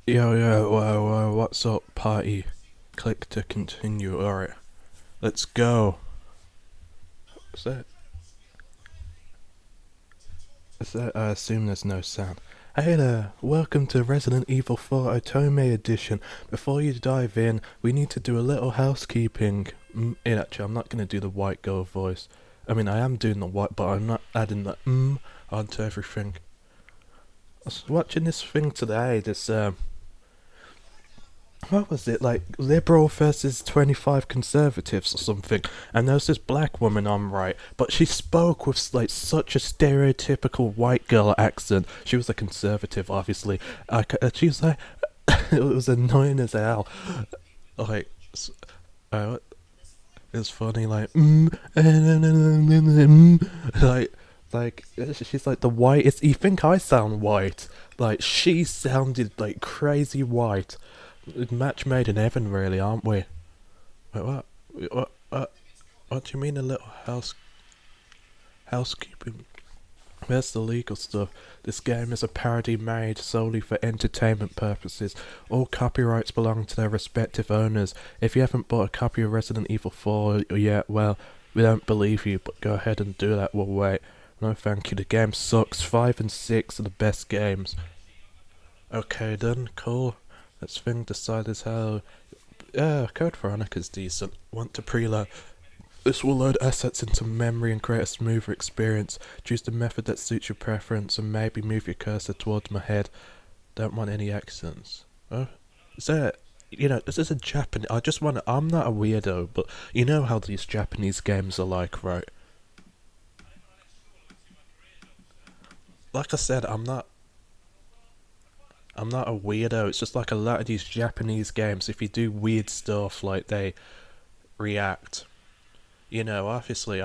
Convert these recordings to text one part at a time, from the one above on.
What's up, party? Click to continue. Alright, let's go. Is that? Is that? I assume there's no sound. Hey there, welcome to Resident Evil 4 Otome Edition. Before you dive in, we need to do a little housekeeping. Actually, I'm not going to do the white girl voice. I mean, I am doing the white, but I'm not adding the onto everything. I was watching this thing today, what was it, like liberal versus 25 conservatives or something, and there was this black woman on right, but she spoke with like such a stereotypical white girl accent. She was a conservative, obviously. She was like, it was annoying as hell. Like, it was funny, like, like she's like the whitest. You think I sound white? Like she sounded like crazy white. Match made in heaven, really, aren't we? Wait, what? What do you mean a little housekeeping? Where's the legal stuff? This game is a parody made solely for entertainment purposes. All copyrights belong to their respective owners. If you haven't bought a copy of Resident Evil 4 yet, well, we don't believe you, but go ahead and do that, we'll wait. No thank you, the game sucks. 5 and 6 are the best games. Okay then, cool. Let's decide as how. Code Veronica's decent. Want to preload. This will load assets into memory and create a smoother experience. Choose the method that suits your preference and maybe move your cursor towards my head. Don't want any accents. Oh, is there? This is a Japanese. I'm not a weirdo, but you know how these Japanese games are like, right? Like I said, I'm not a weirdo. It's just like a lot of these Japanese games, if you do weird stuff, like they react. Obviously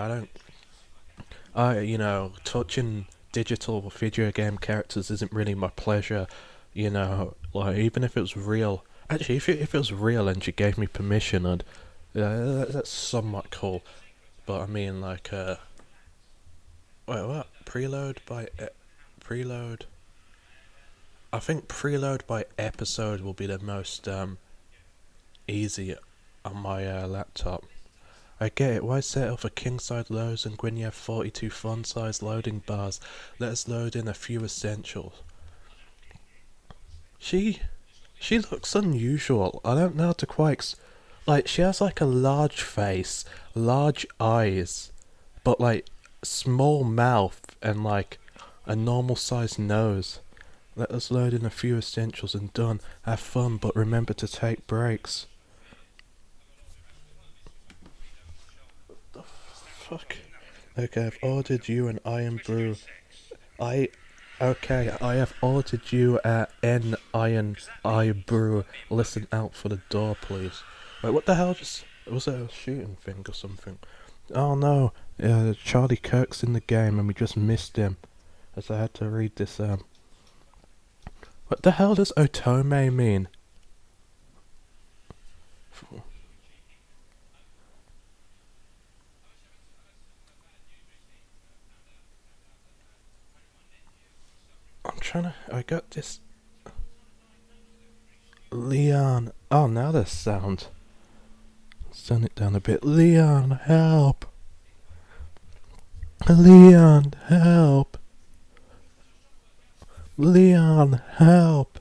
touching digital video game characters isn't really my pleasure. Like even if it was real. Actually, if it was real and you gave me permission, that's somewhat cool. But I mean, like, wait, what? Preload. I think preload by episode will be the most easy on my laptop. I get it, why settle for king-size loads and when you have 42 font-size loading bars? Let us load in a few essentials. She looks unusual. I don't know how to quite like, she has like a large face, large eyes, but like small mouth and like a normal sized nose. Let us load in a few essentials and done. Have fun, but remember to take breaks. What the fuck? Okay, I've ordered you an iron brew. I have ordered you an iron brew. Listen out for the door, please. Wait, what the hell was it a shooting thing or something? Oh no, Charlie Kirk's in the game and we just missed him. As I had to read this, what the hell does Otome mean? I got this. Leon. Oh, now there's sound. Let's turn it down a bit. Leon, help. Leon, help. Leon, help.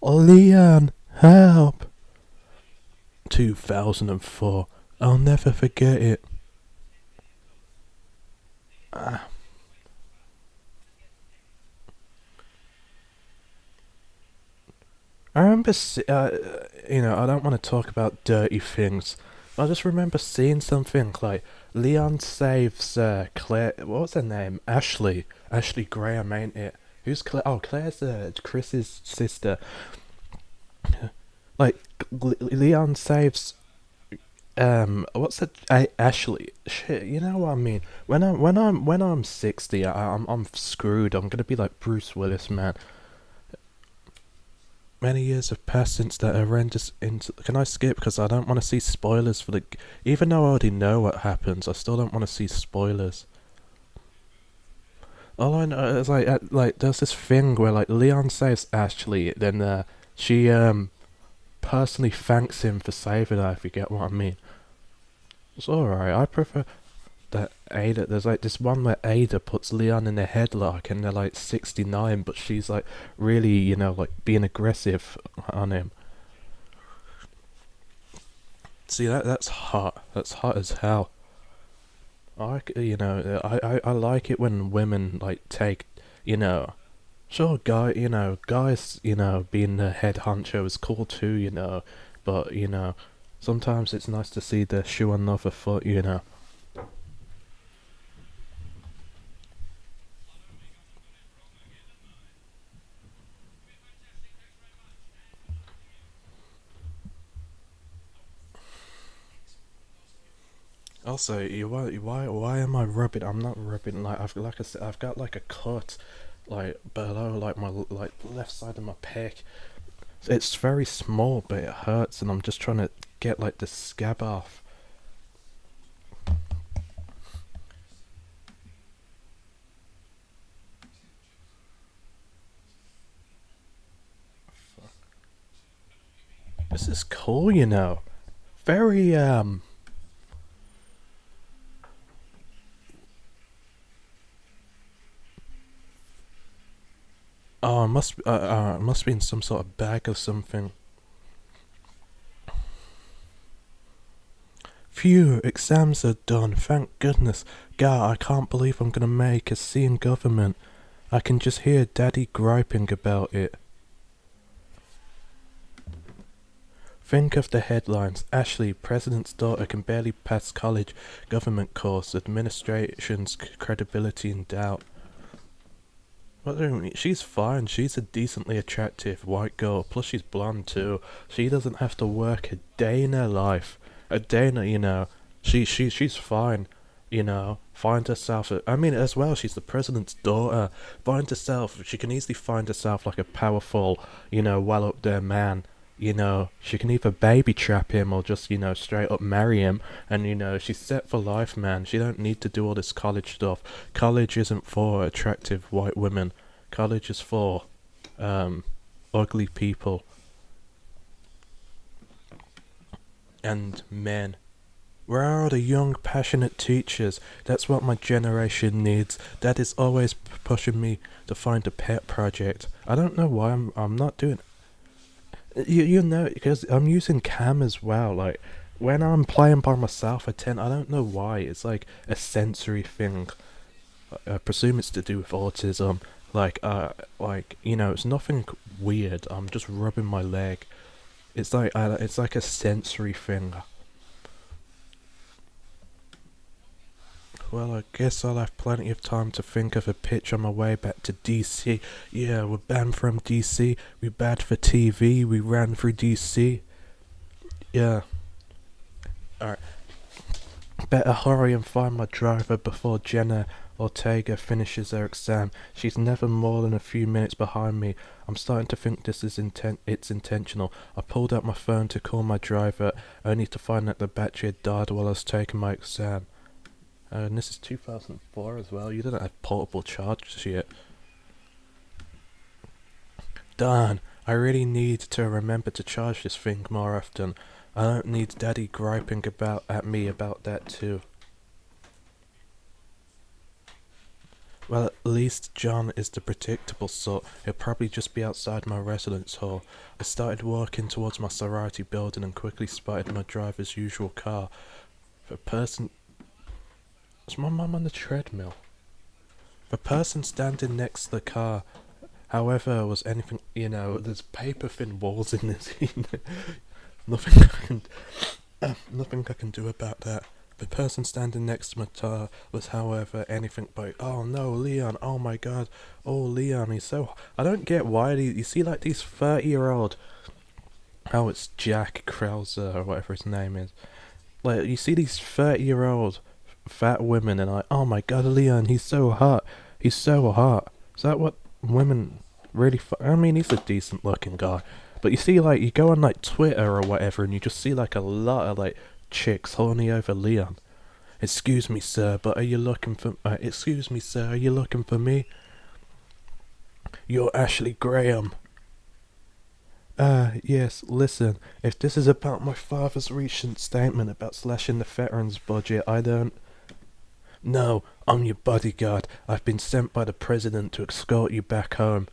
Leon, help. 2004. I'll never forget it. I remember, I don't want to talk about dirty things. I just remember seeing something like Leon saves Claire. What was her name? Ashley. Ashley Graham, ain't it? Who's Claire? Oh, Claire's Chris's sister. Like Leon saves. What's that? Ashley. Shit, you know what I mean. When I'm 60, I'm screwed. I'm gonna be like Bruce Willis, man. Many years have passed since that horrendous Can I skip? Because I don't want to see spoilers for the... Even though I already know what happens, I still don't want to see spoilers. All I know is like there's this thing where like Leon saves Ashley, then she personally thanks him for saving her. If you get what I mean, it's alright. I prefer that Ada. There's like this one where Ada puts Leon in a headlock, and they're like 69, but she's like really, like being aggressive on him. See that's hot. That's hot as hell. I like it when women like take, you know, sure, guys, being the head honcho is cool too, but sometimes it's nice to see the shoe on the other foot. Also, why am I rubbing? I'm not rubbing like like I said, I've got like a cut, like below like my like left side of my pec. It's very small, but it hurts, and I'm just trying to get like the scab off. This is cool, Very Oh, it must be in some sort of bag or something. Phew, exams are done, thank goodness. Gah, I can't believe I'm gonna make a C in government. I can just hear Daddy griping about it. Think of the headlines. Ashley, president's daughter, can barely pass college government course. Administration's credibility in doubt. What do you mean? She's fine. She's a decently attractive white girl. Plus, she's blonde too. She doesn't have to work a day in her life. A day in her, she's fine. Find herself. I mean, as well, she's the president's daughter. Find herself. She can easily find herself like a powerful, well up there man. She can either baby trap him or just, straight up marry him. And, she's set for life, man. She don't need to do all this college stuff. College isn't for attractive white women. College is for, ugly people and men. Where are the young, passionate teachers? That's what my generation needs. Dad is always pushing me to find a pet project. I don't know why I'm not doing because I'm using cam as well. Like when I'm playing by myself, I don't know why. It's like a sensory thing. I presume it's to do with autism. It's nothing weird. I'm just rubbing my leg. It's like a sensory thing. Well, I guess I'll have plenty of time to think of a pitch on my way back to DC. Yeah, we're banned from DC. We banned for TV. We ran through DC. Yeah. Alright. Better hurry and find my driver before Jenna Ortega finishes her exam. She's never more than a few minutes behind me. I'm starting to think this is it's intentional. I pulled out my phone to call my driver, only to find that the battery had died while I was taking my exam. And this is 2004 as well. You didn't have portable chargers yet. Darn, I really need to remember to charge this thing more often. I don't need Daddy griping at me about that too. Well, at least John is the predictable sort. He'll probably just be outside my residence hall. I started walking towards my sorority building and quickly spotted my driver's usual car. The person... Was my mum on the treadmill? The person standing next to the car, however, was anything... there's paper-thin walls in this. Nothing nothing I can do about that. The person standing next to my car was, however, anything but, oh no, Leon, oh my god, oh Leon, he's so... I don't get why, you see like these 30-year-old... Oh, it's Jack Krauser, or whatever his name is. Like, you see these 30-year-old fat women and like, oh my god, Leon, he's so hot, he's so hot. Is that what women really... I mean, he's a decent looking guy. But you see, like, you go on like Twitter or whatever and you just see like a lot of like chicks horny over Leon. Excuse me, sir, but are you looking for... excuse me, sir, are you looking for me? You're Ashley Graham. Yes, listen, if this is about my father's recent statement about slashing the veterans budget, I don't... No, I'm your bodyguard. I've been sent by the president to escort you back home.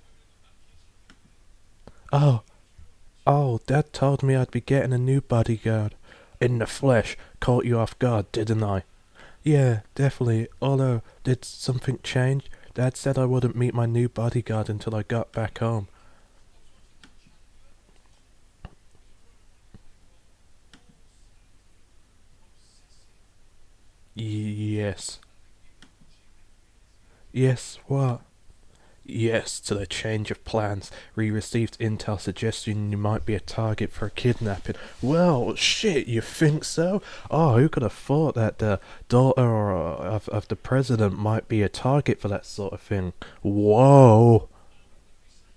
Oh, Dad told me I'd be getting a new bodyguard. In the flesh, caught you off guard, didn't I? Yeah, definitely, although, did something change? Dad said I wouldn't meet my new bodyguard until I got back home. Yes. Yes, what? Yes, to the change of plans. We received intel suggesting you might be a target for a kidnapping. Well, shit, you think so? Oh, who could have thought that the daughter of the president might be a target for that sort of thing? Whoa!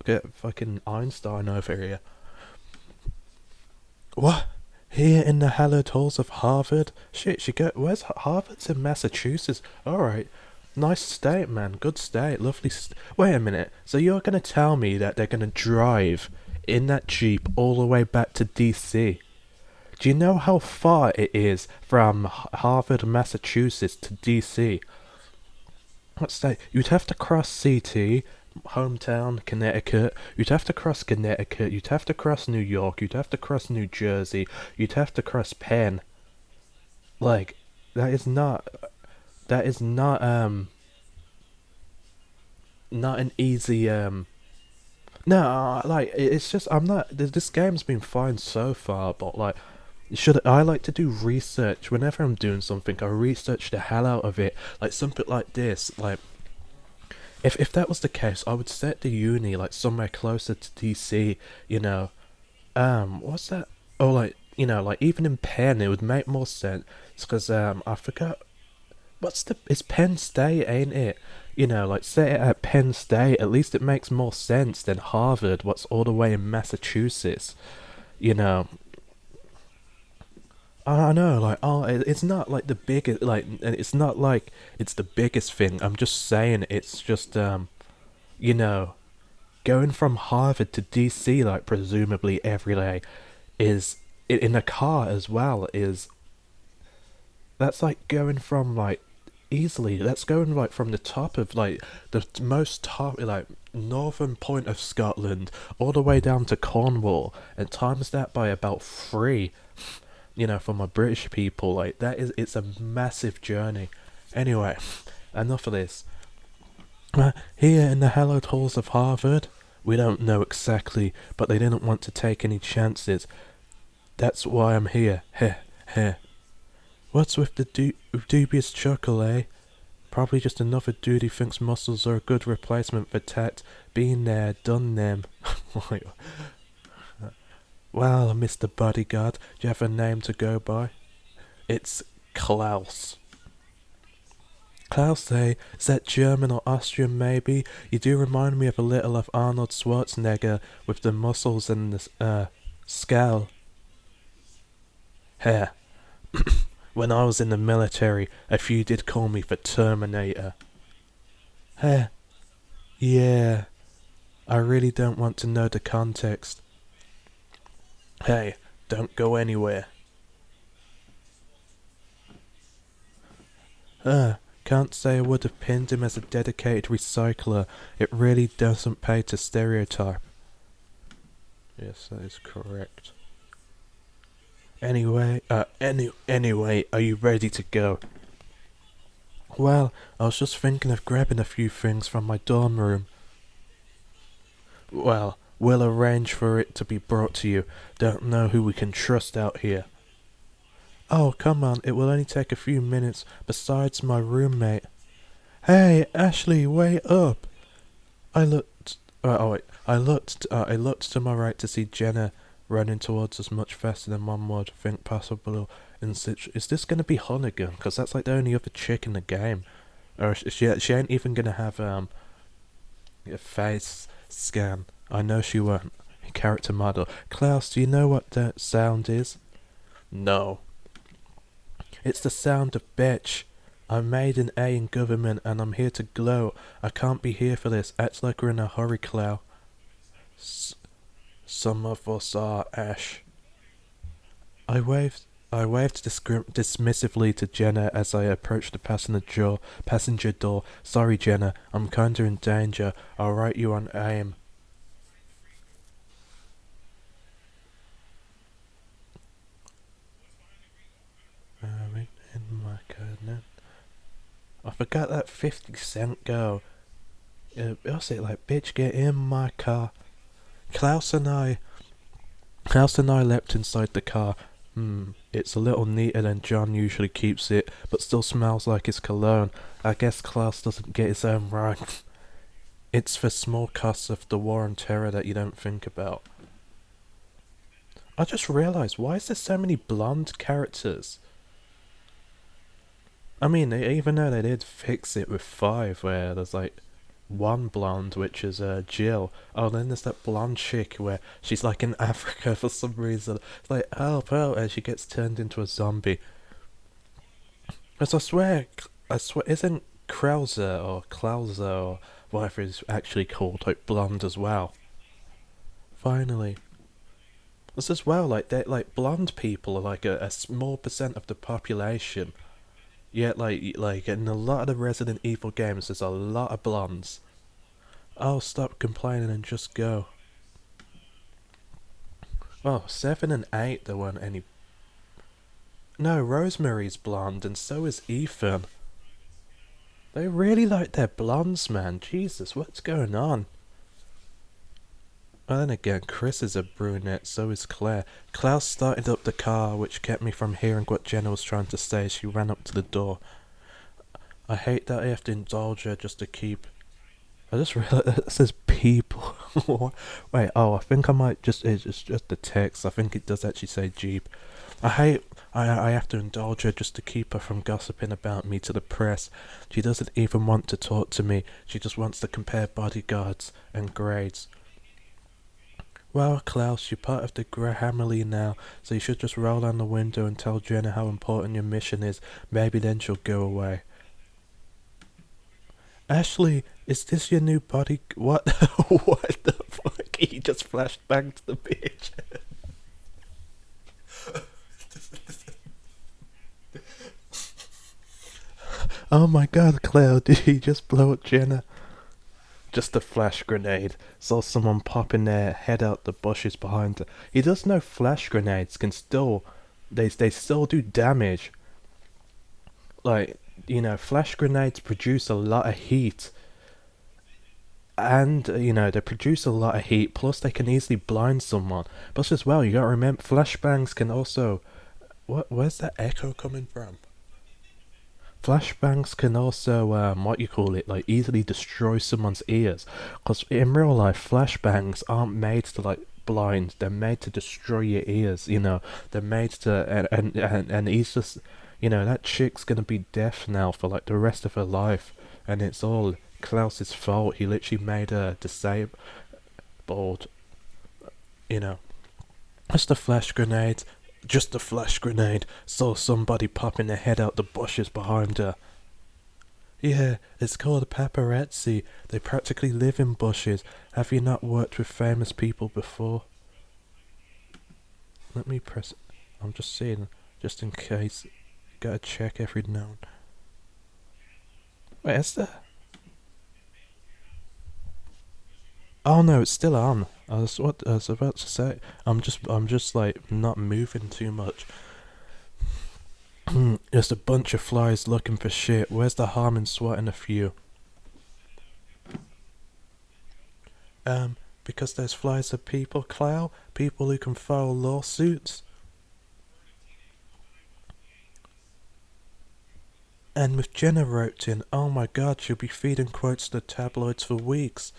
Get fucking Einstein over here. What? Here in the hallowed halls of Harvard? Shit, where's Harvard's in Massachusetts? Alright. Nice state, man. Good state. Lovely wait a minute. So you're gonna tell me that they're gonna drive in that Jeep all the way back to DC? Do you know how far it is from Harvard, Massachusetts to DC? What's that? You'd have to cross CT, hometown, Connecticut. You'd have to cross Connecticut. You'd have to cross New York. You'd have to cross New Jersey. You'd have to cross Penn. Like, that is not... That is not an easy, No, like, it's just, I'm not... This game's been fine so far, but, like... I like to do research. Whenever I'm doing something, I research the hell out of it. Like, something like this, like... If that was the case, I would set the uni, like, somewhere closer to DC, you know. What's that? Oh, like, you know, like, even in Penn, it would make more sense. Because, I forgot... It's Penn State, ain't it? You know, like, set it at Penn State, at least it makes more sense than Harvard, what's all the way in Massachusetts. You know... I know, like, it's not like the biggest, like, it's not like it's the biggest thing. I'm just saying it's just, you know, going from Harvard to DC, like, presumably every day, is, in a car as well, that's like going from, like, easily, that's going, like, from the top of, like, the most top, like, northern point of Scotland, all the way down to Cornwall, and times that by about 3. You know, for my British people, like, it's a massive journey. Anyway, enough of this. Here in the hallowed halls of Harvard, we don't know exactly, but they didn't want to take any chances. That's why I'm here. Heh, heh. What's with the dubious chuckle, eh? Probably just another dude who thinks muscles are a good replacement for tat. Been there, done them. Well, Mr. Bodyguard, do you have a name to go by? It's Klaus. Klaus, eh? Is that German or Austrian, maybe? You do remind me of a little of Arnold Schwarzenegger with the muscles and the, scowl. Here. When I was in the military, a few did call me the Terminator. Heh. Yeah. I really don't want to know the context. Hey, don't go anywhere. Can't say I would have pinned him as a dedicated recycler. It really doesn't pay to stereotype. Yes, that is correct. Anyway, anyway, are you ready to go? Well, I was just thinking of grabbing a few things from my dorm room. Well, we'll arrange for it to be brought to you. Don't know who we can trust out here. Oh, come on, it will only take a few minutes. Besides, my roommate. Hey, Ashley, wait up! I looked to my right to see Jenna running towards us much faster than one would think possible. Is this gonna be Hunnigan? Because that's like the only other chick in the game. Or she ain't even gonna have a face scan. I know she won't. Character model. Klaus, do you know what that sound is? No. It's the sound of bitch. I'm made an A in government and I'm here to glow. I can't be here for this. Acts like we're in a hurry, Clow. Some of us are, Ash. I waved dismissively to Jenna as I approached the passenger door. Sorry, Jenna, I'm kinda in danger. I'll write you on AIM. In my coordinate. I forgot that 50 Cent go. What's it like? Bitch, get in my car. Klaus and I leapt inside the car. It's a little neater than John usually keeps it, but still smells like his cologne. I guess Klaus doesn't get his own right. It's for small costs of the war on terror that you don't think about. I just realised, why is there so many blonde characters? I mean, even though they did fix it with 5, where there's like one blonde, which is Jill. Oh, then there's that blonde chick where she's like in Africa for some reason. It's like, help, help, and she gets turned into a zombie. Because I swear, isn't Krauser or or whatever it's actually called, like blonde as well? Finally. This as well, like blonde people are like a small percent of the population. Yet, like in a lot of the Resident Evil games, there's a lot of blondes. Oh, stop complaining and just go. Oh, 7 and 8, there weren't any. No, Rosemary's blonde, and so is Ethan. They really like their blondes, man. Jesus, what's going on? And then again, Chris is a brunette, so is Claire. Klaus started up the car, which kept me from hearing what Jenna was trying to say as she ran up to the door. I hate that I have to indulge her just to keep... I just realised it says people. Wait, oh, I think I might just... It's just the text. I think it does actually say Jeep. I have to indulge her just to keep her from gossiping about me to the press. She doesn't even want to talk to me. She just wants to compare bodyguards and grades. Well, Klaus, you're part of the Grahamily now, so you should just roll down the window and tell Jenna how important your mission is. Maybe then she'll go away. Ashley, is this your new body... What? What the fuck? He just flashbanged the bitch. Oh my god, Claire, did he just blow up Jenna? Just a flash grenade. Saw someone popping their head out the bushes behind her. He does know flash grenades can still... They still do damage. Like, you know, flash grenades produce a lot of heat. And, you know, they produce a lot of heat, plus they can easily blind someone. But as well, you gotta remember, flashbangs can also... Where's that echo coming from? Flashbangs can also, like easily destroy someone's ears. Because in real life, flashbangs aren't made to, like, blind. They're made to destroy your ears, you know. They're made to, and he's just, you know, that chick's gonna be deaf now for, like, the rest of her life. And it's all Klaus's fault. He literally made her disabled, you know. Just a flash grenade. Just a flash grenade. Saw somebody popping their head out the bushes behind her. Yeah, it's called a paparazzi. They practically live in bushes. Have you not worked with famous people before? Let me press it. I'm just seeing, just in case. Gotta check every now and... Wait, is there? Oh no, it's still on. I was about to say. I'm just like not moving too much. Just a bunch of flies looking for shit. Where's the harm in swatting a few? Because those flies are people, Clow? People who can file lawsuits? And with Jenna roped in, oh my god, she'll be feeding quotes to the tabloids for weeks.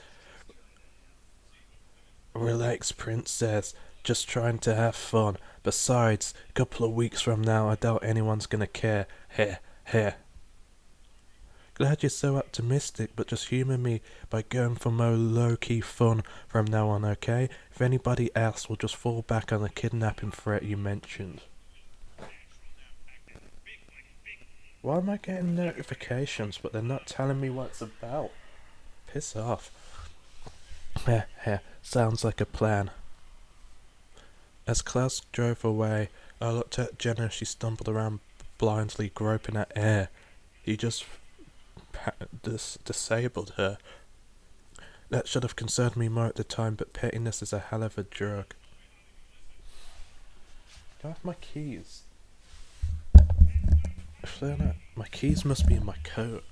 Relax, princess. Just trying to have fun. Besides, a couple of weeks from now, I doubt anyone's gonna care. Heh, heh. Glad you're so optimistic, but just humour me by going for more low-key fun from now on, okay? If anybody asks, we'll just fall back on the kidnapping threat you mentioned. Why am I getting notifications but they're not telling me what it's about? Piss off. Sounds like a plan. As Klaus drove away, I looked at Jenna as she stumbled around blindly groping at air. He just disabled her. That should have concerned me more at the time, but pettiness is a hell of a drug. Do I have my keys? If they're not, my keys must be in my coat.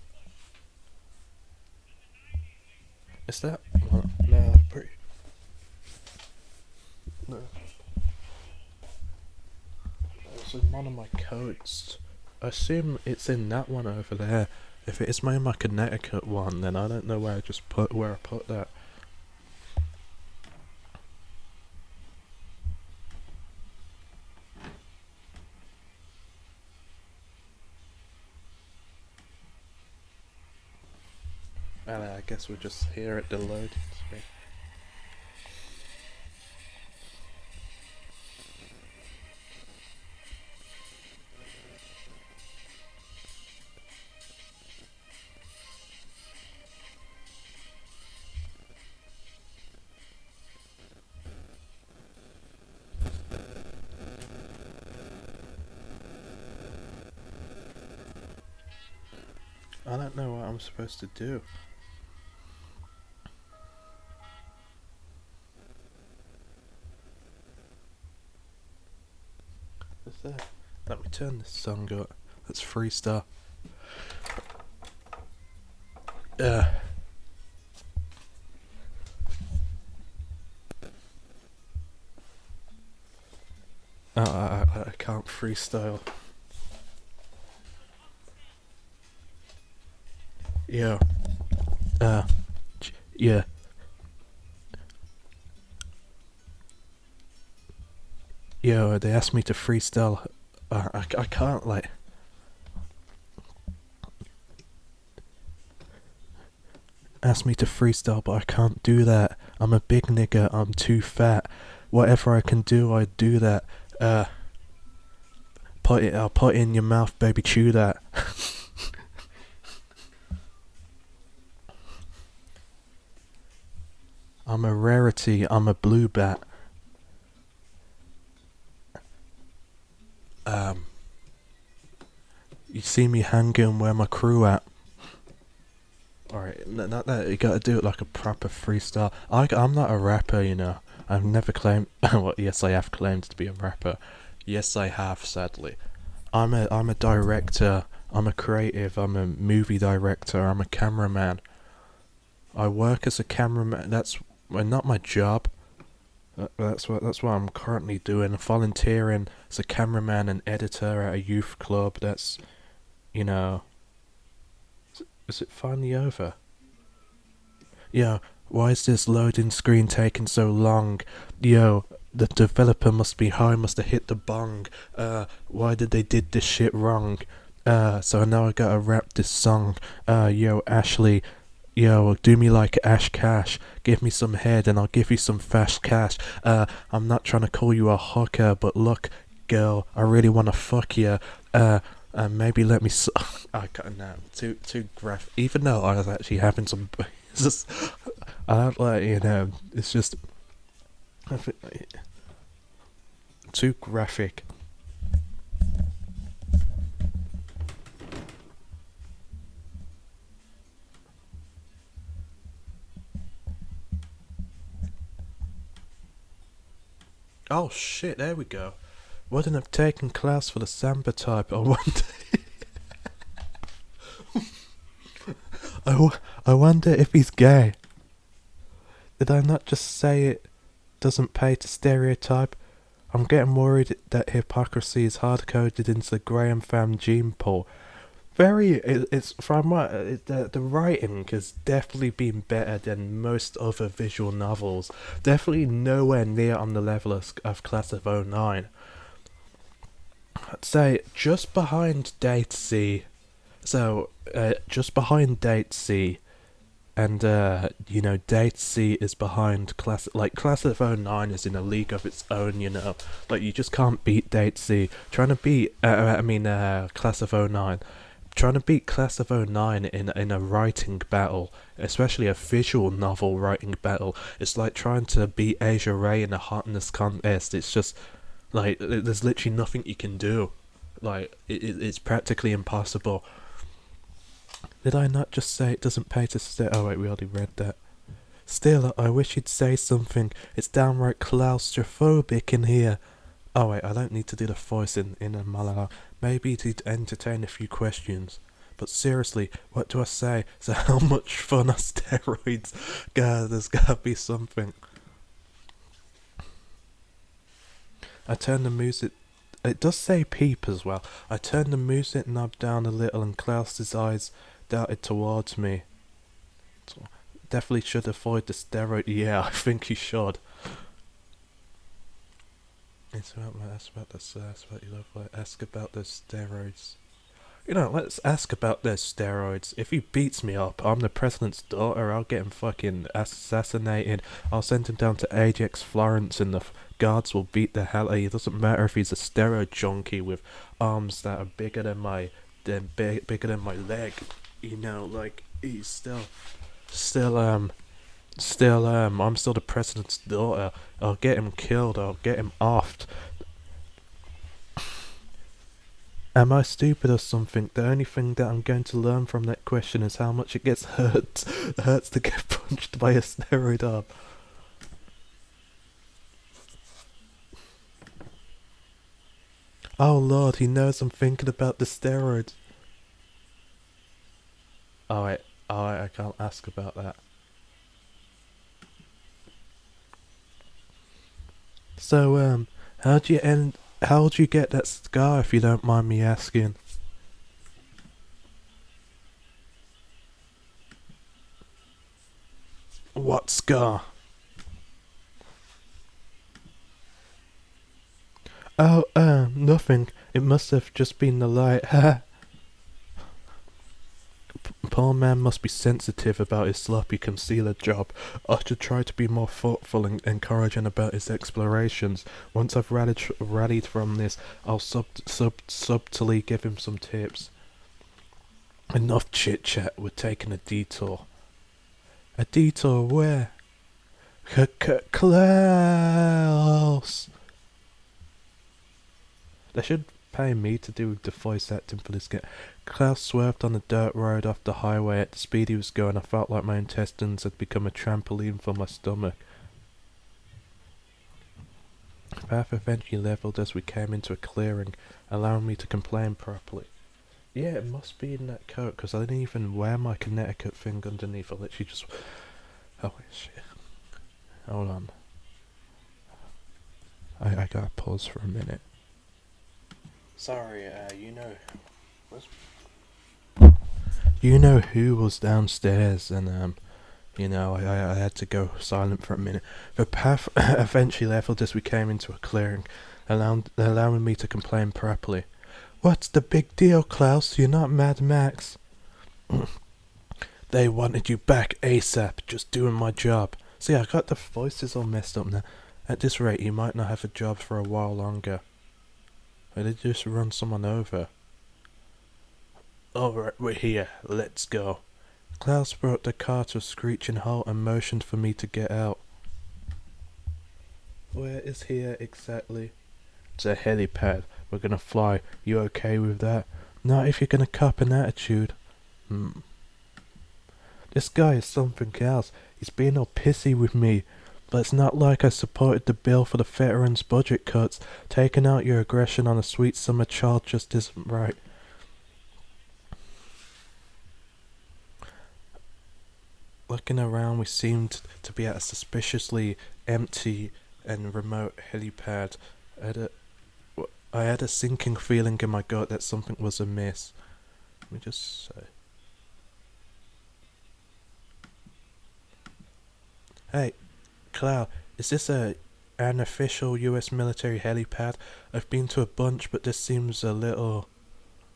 Is that one? No, pretty. No. It's in one of my coats. I assume it's in that one over there. If it is my Connecticut one, then I don't know where I put that. Well, I guess we're just here at the loading screen. I don't know what I'm supposed to do. What's that? Let me turn this song up. That's freestyle. I can't freestyle. Yeah. Yeah. Yo, they asked me to freestyle. I can't, like. Asked me to freestyle, but I can't do that. I'm a big nigga, I'm too fat. Whatever I can do, I do that. I'll put it in your mouth, baby, chew that. I'm a rarity, I'm a blue bat. You see me hanging where my crew at. Alright, not that, you gotta do it like a proper freestyle. I'm not a rapper, you know. I've never claimed, well, yes I have claimed to be a rapper. Yes I have, sadly. I'm a director, I'm a creative, I'm a movie director, I'm a cameraman. I work as a cameraman, that's not my job. That's what I'm currently doing, volunteering as a cameraman and editor at a youth club. That's, you know. Is it finally over? Yo, why is this loading screen taking so long? Yo, the developer must be high, must have hit the bong. Why did they did this shit wrong? So now I gotta rap this song. Yo, Ashley. Yo, do me like Ash Cash. Give me some head and I'll give you some fast cash. I'm not trying to call you a hooker, but look, girl, I really wanna fuck you. Maybe let me. I can't now. Too graphic. Even though I was actually having some. It's just. I don't like, you know. It's just. Too graphic. Oh shit! There we go. Wouldn't have taken class for the Samba type. I wonder. I wonder if he's gay. Did I not just say it doesn't pay to stereotype? I'm getting worried that hypocrisy is hard-coded into the Graham fam gene pool. It's from what the writing has definitely been better than most other visual novels. Definitely nowhere near on the level of Class of '09. I'd say just behind Date C. So, just behind Date C. And, you know, Date C is behind Class of '09 is in a league of its own, you know. Like, you just can't beat Date C. Trying to beat, Class of '09. Trying to beat Class of '09 in a writing battle, especially a visual novel writing battle, it's like trying to beat Asia Ray in a hotness contest. It's just like there's literally nothing you can do. Like it's practically impossible. Did I not just say it doesn't pay to stay? Oh wait, we already read that. Still, I wish you'd say something. It's downright claustrophobic in here. Oh wait, I don't need to do the voice in a monologue. Maybe to entertain a few questions. But seriously, what do I say? So how much fun are steroids? God, there's gotta be something. I turn the music... It does say peep as well. I turned the music knob down a little and Klaus's eyes darted towards me. Definitely should avoid the steroid. Yeah, I think you should. It's about you love. Ask about the steroids. You know, let's ask about those steroids. If he beats me up, I'm the president's daughter. I'll get him fucking assassinated. I'll send him down to Ajax Florence, and the guards will beat the hell out of you. It doesn't matter if he's a steroid junkie with arms that are bigger than my leg. You know, like he's still, I'm still the president's daughter. I'll get him killed. I'll get him offed. Am I stupid or something? The only thing that I'm going to learn from that question is how much it hurts to get punched by a steroid arm. Oh lord, he knows I'm thinking about the steroids. Alright, I can't ask about that. So, how'd you get that scar, if you don't mind me asking? What scar? Oh, nothing. It must have just been the light. Poor man must be sensitive about his sloppy concealer job. I should try to be more thoughtful and encouraging about his explorations. Once I've rallied from this, I'll subtly give him some tips. Enough chit-chat, we're taking a detour. A detour where? Klaus! They should pay me to do the voice acting for this game. Klaus swerved on the dirt road off the highway. At the speed he was going, I felt like my intestines had become a trampoline for my stomach. The path eventually levelled as we came into a clearing, allowing me to complain properly. Yeah, it must be in that coat, because I didn't even wear my Connecticut thing underneath. I literally just... Oh, shit. Hold on. I gotta pause for a minute. Sorry, you know who was downstairs, and I had to go silent for a minute. The path eventually levelled as we came into a clearing, allowing me to complain properly. What's the big deal, Klaus? You're not Mad Max. They wanted you back ASAP, just doing my job. See, I got the voices all messed up now. At this rate, you might not have a job for a while longer. I did just run someone over. Alright, we're here. Let's go. Klaus brought the car to a screeching halt and motioned for me to get out. Where is here exactly? It's a helipad. We're gonna fly. You okay with that? Not if you're gonna cop an attitude. This guy is something else. He's being all pissy with me. But it's not like I supported the bill for the veterans' budget cuts. Taking out your aggression on a sweet summer child just isn't right. Looking around, we seemed to be at a suspiciously empty and remote helipad. I had a sinking feeling in my gut that something was amiss. Let me just say. Hey, Cloud, is this an official US military helipad? I've been to a bunch, but this seems a little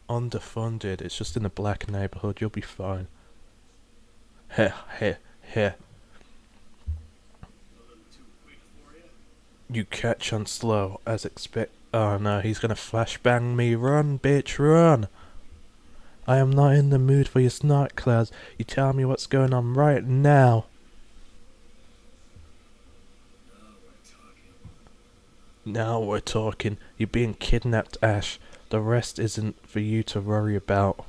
underfunded. It's just in a black neighborhood. You'll be fine. Here. You catch on slow, as expect. Oh no, he's gonna flashbang me. Run, bitch, run! I am not in the mood for your snot clouds. You tell me what's going on right now. Now we're talking. You're being kidnapped, Ash. The rest isn't for you to worry about.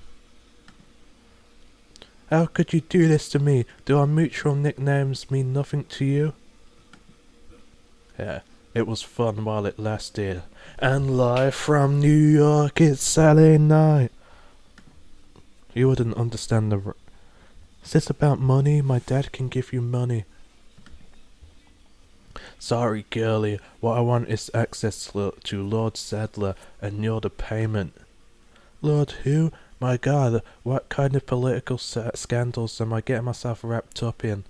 How could you do this to me? Do our mutual nicknames mean nothing to you? Yeah, it was fun while it lasted. And live from New York, it's Saturday night. You wouldn't understand the... Is this about money? My dad can give you money. Sorry, girlie. What I want is access to Lord Sadler, and you're the payment. Lord who? My God, what kind of political scandals am I getting myself wrapped up in?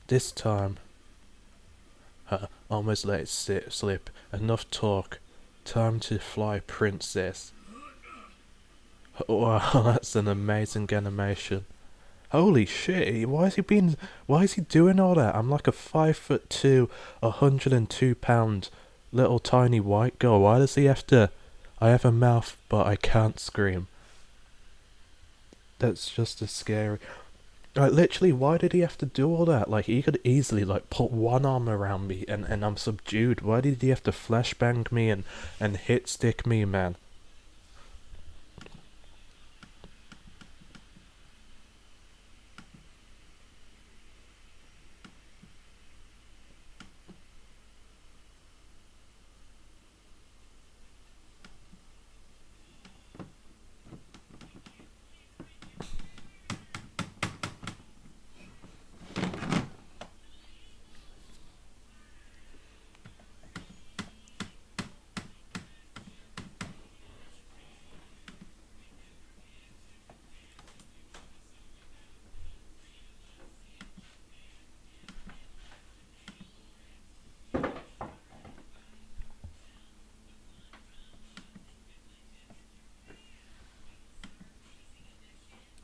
This time. Almost let it slip. Enough talk. Time to fly, princess. Wow, that's an amazing animation. Holy shit, why is he doing all that? I'm like a 5'2", 102 pound little tiny white girl. Why does he have to... I have a mouth, but I can't scream. That's just as scary. Like, literally, why did he have to do all that? Like, he could easily, like, put one arm around me and I'm subdued. Why did he have to flashbang me and hit stick me, man?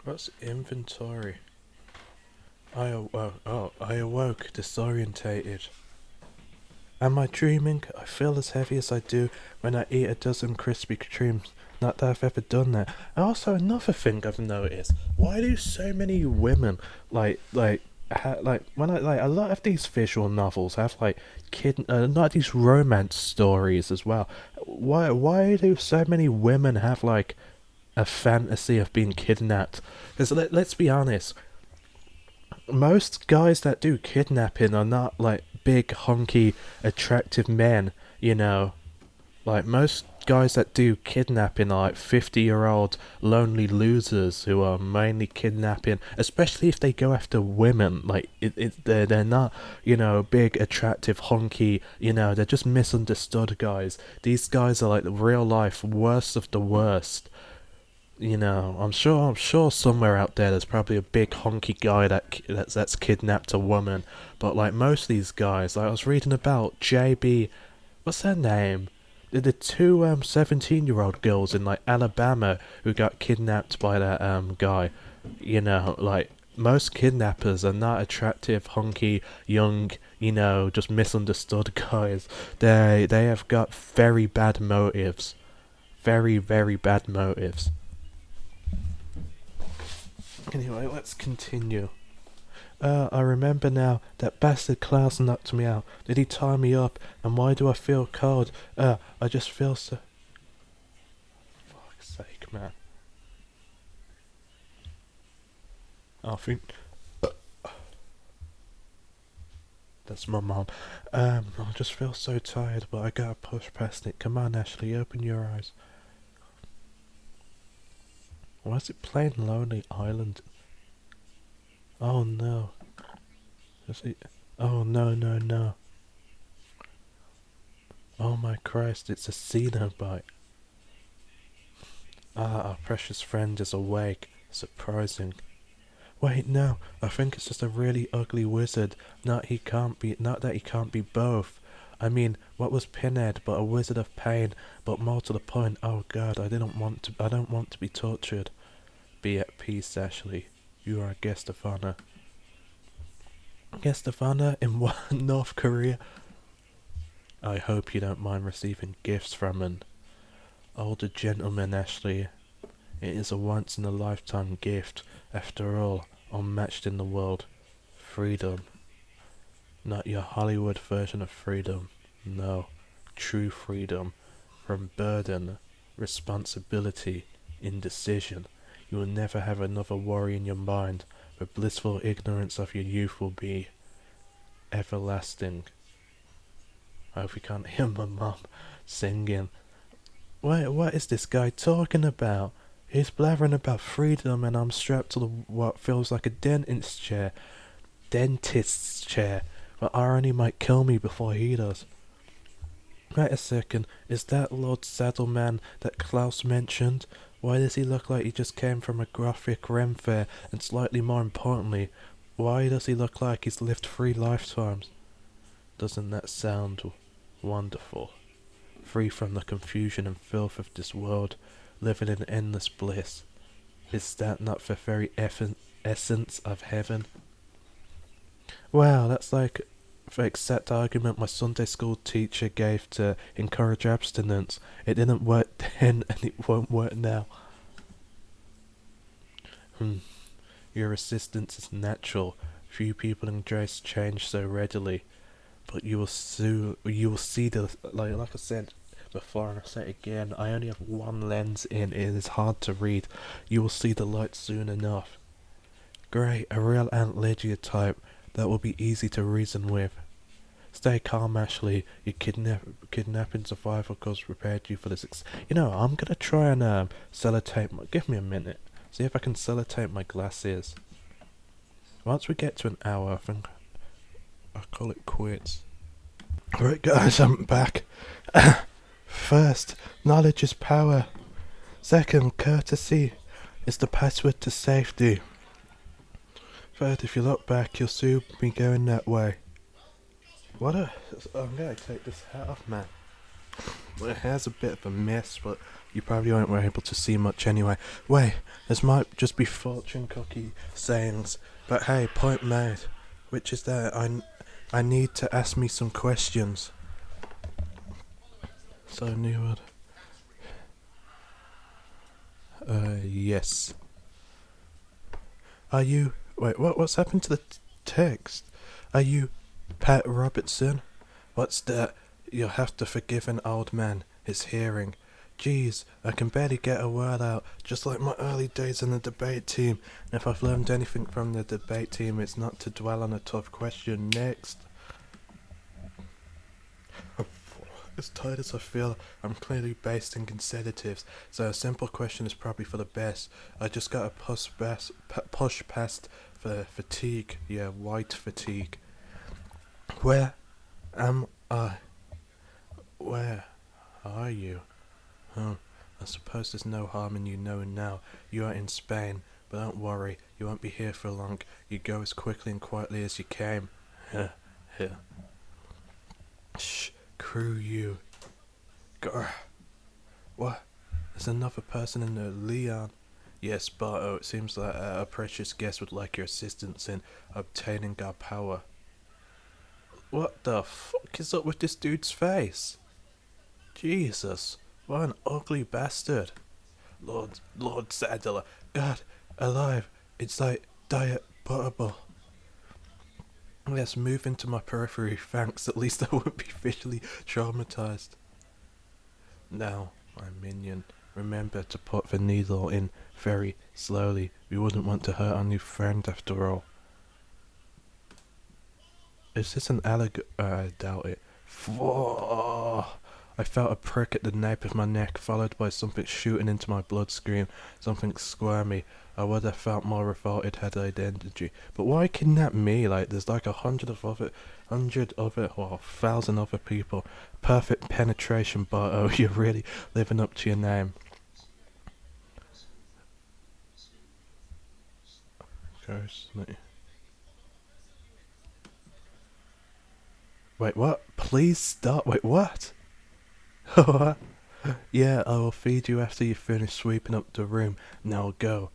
What's inventory? I awoke, disorientated. Am I dreaming? I feel as heavy as I do when I eat a dozen Krispy Kremes. Not that I've ever done that. And also another thing I've noticed: why do so many women like when a lot of these visual novels have like not these romance stories as well. Why do so many women have like a fantasy of being kidnapped? Because let's be honest, most guys that do kidnapping are not like big, hunky, attractive men, you know. Like, most guys that do kidnapping are like 50-year-old lonely losers who are mainly kidnapping, especially if they go after women. Like, they're not, you know, big, attractive, hunky, you know, they're just misunderstood guys. These guys are like the real life worst of the worst. You know, I'm sure somewhere out there's probably a big honky guy that's kidnapped a woman, but like most of these guys, like I was reading about JB, what's her name? The two 17-year-old girls in like Alabama who got kidnapped by that guy. You know, like most kidnappers are not attractive, hunky, young, you know, just misunderstood guys. They have got very bad motives, very bad motives. Anyway, let's continue. I remember now, that bastard Klaus knocked me out. Did he tie me up? And why do I feel cold? I just feel so... Fuck's sake, man. I think... That's my mom. I just feel so tired, but I gotta push past it. Come on, Ashley, open your eyes. Why is it playing Lonely Island? Oh no. Is it? Oh no. Oh my Christ, it's a Cenobite. Ah, our precious friend is awake. Surprising. Wait, no, I think it's just a really ugly wizard. Not that he can't be both. I mean, what was Pinhead but a wizard of pain? But more to the point, oh God, I don't want to be tortured. Be at peace, Ashley. You are a guest of honor. Guest of honor in what, North Korea? I hope you don't mind receiving gifts from an older gentleman, Ashley. It is a once-in-a-lifetime gift, after all, unmatched in the world. Freedom. Not your Hollywood version of freedom. No. True freedom. From burden, responsibility, indecision. You will never have another worry in your mind. The blissful ignorance of your youth will be everlasting. I hope you can't hear my mum singing. Wait, what is this guy talking about? He's blathering about freedom and I'm strapped to what feels like a dentist's chair. But irony might kill me before he does. Wait a second, is that Lord Saddleman that Klaus mentioned? Why does he look like he just came from a graphic Ren fair? And slightly more importantly, why does he look like he's lived 3 lifetimes? Doesn't that sound wonderful? Free from the confusion and filth of this world, living in endless bliss. Is that not the very essence of heaven? Well, that's like the exact argument my Sunday school teacher gave to encourage abstinence. It didn't work then and it won't work now. Your resistance is natural. Few people embrace change so readily. But you will see the, like I said before and I'll say it again, I only have one lens in, it is hard to read. You will see the light soon enough. Great, a real Aunt Lydia type. That will be easy to reason with. Stay calm, Ashley. Your kidnapping survival course prepared you for this. I'm gonna try and sellotape. Give me a minute. See if I can sellotape my glasses. Once we get to an hour, I think I'll call it quits. Alright, guys, I'm back. First, knowledge is power. Second, courtesy is the password to safety. Third, if you look back, you'll see me going that way. I'm gonna take this hat off, man. My hair's a bit of a mess, but you probably won't be able to see much anyway. Wait, this might just be fortune cookie sayings, but hey, point made. Which is that I need to ask me some questions. So new word. Yes. Are you... Wait, what's happened to the text? Are you Pat Robertson? What's that? You'll have to forgive an old man, his hearing. Geez, I can barely get a word out, just like my early days in the debate team. If I've learned anything from the debate team, it's not to dwell on a tough question. Next. As tired as I feel, I'm clearly basting in sedatives, so a simple question is probably for the best. I just gotta push past the fatigue, white fatigue. Where am I? Where are you? I suppose there's no harm in you knowing now. You are in Spain, but don't worry, you won't be here for long. You go as quickly and quietly as you came. Here. Shh. Crew you. Grr. What? There's another person in there, Leon. Yes, Barto, it seems that a precious guest would like your assistance in obtaining our power. What the fuck is up with this dude's face? Jesus, what an ugly bastard. Lord Sadler, God, alive, it's like diet butterball. Yes, move into my periphery, thanks, at least I won't be visually traumatized. Now, my minion, remember to put the needle in very slowly. We wouldn't want to hurt our new friend after all. Is this an allegory? I doubt it. I felt a prick at the nape of my neck, followed by something shooting into my bloodstream, something squirmy. I would have felt more revolted had I identity. But why kidnap me? Like, there's like 1,000 other people. Perfect penetration, Barto. You're really living up to your name. Wait, what? Please stop. Wait, what? Yeah, I will feed you after you finish sweeping up the room. Now go.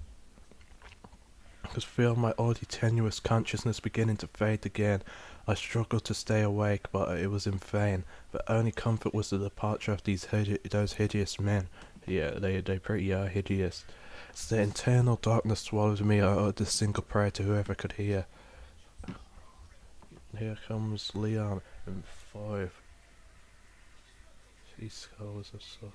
I could feel my already tenuous consciousness beginning to fade again. I struggled to stay awake, but it was in vain. The only comfort was the departure of those hideous men. Yeah, they pretty are hideous. As the internal darkness swallowed me, I uttered a single prayer to whoever could hear. Here comes Leon in 5. She skulls us so.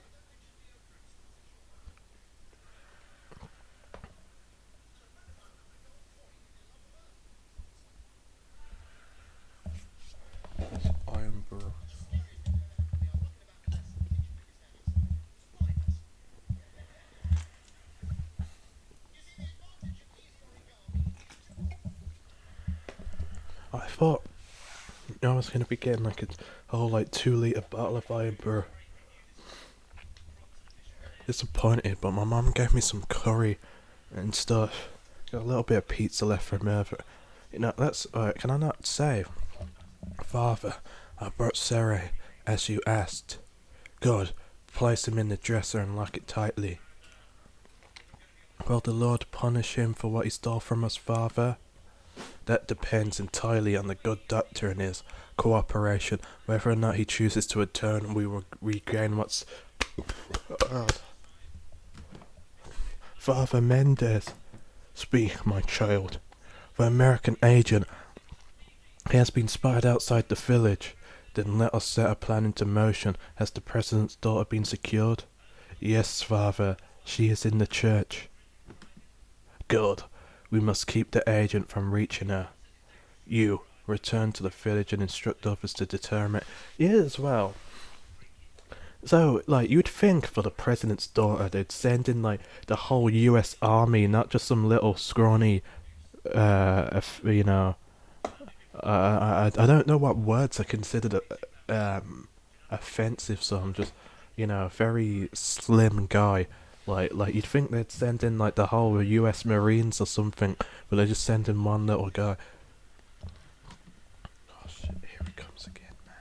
Iron Bro. I thought I was gonna be getting like a whole like 2 litre bottle of Iron Bro. Disappointed, but my mum gave me some curry and stuff. Got a little bit of pizza left from her, but you know, that's alright. Can I not say, Father, I brought Sarah as you asked. Good, place him in the dresser and lock it tightly. Will the Lord punish him for what he stole from us, Father? That depends entirely on the good doctor and his cooperation. Whether or not he chooses to return, we will regain what's... Father Mendez, speak, my child. The American agent has been spotted outside the village. Then let us set a plan into motion. Has the president's daughter been secured? Yes, Father. She is in the church. Good. We must keep the agent from reaching her. You, return to the village and instruct others to determine... Yeah, as well. So, like, you'd think for the president's daughter, they'd send in, like, the whole US Army, not just some little scrawny, you know... I don't know what words are considered offensive, so I'm just, you know, a very slim guy. Like you'd think they'd send in like the whole US Marines or something, but they just send in one little guy. Oh shit, here he comes again, man.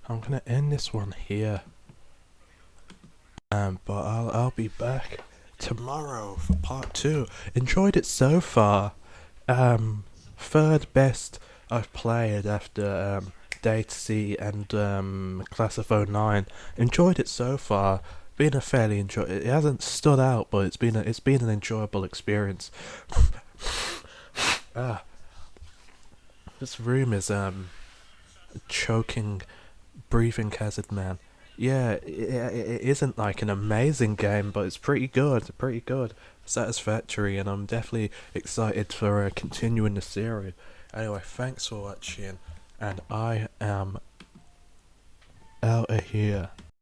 I'm gonna end this one here. But I'll be back tomorrow for part 2. Enjoyed it so far. Third best I've played after Day to Sea and Class of '09. Enjoyed it so far. Been a fairly it hasn't stood out, but it's been an enjoyable experience. This room is choking, breathing hazard, man. Yeah, it isn't like an amazing game, but it's pretty good, satisfactory, and I'm definitely excited for continuing the series. Anyway, thanks for watching, and I am out of here.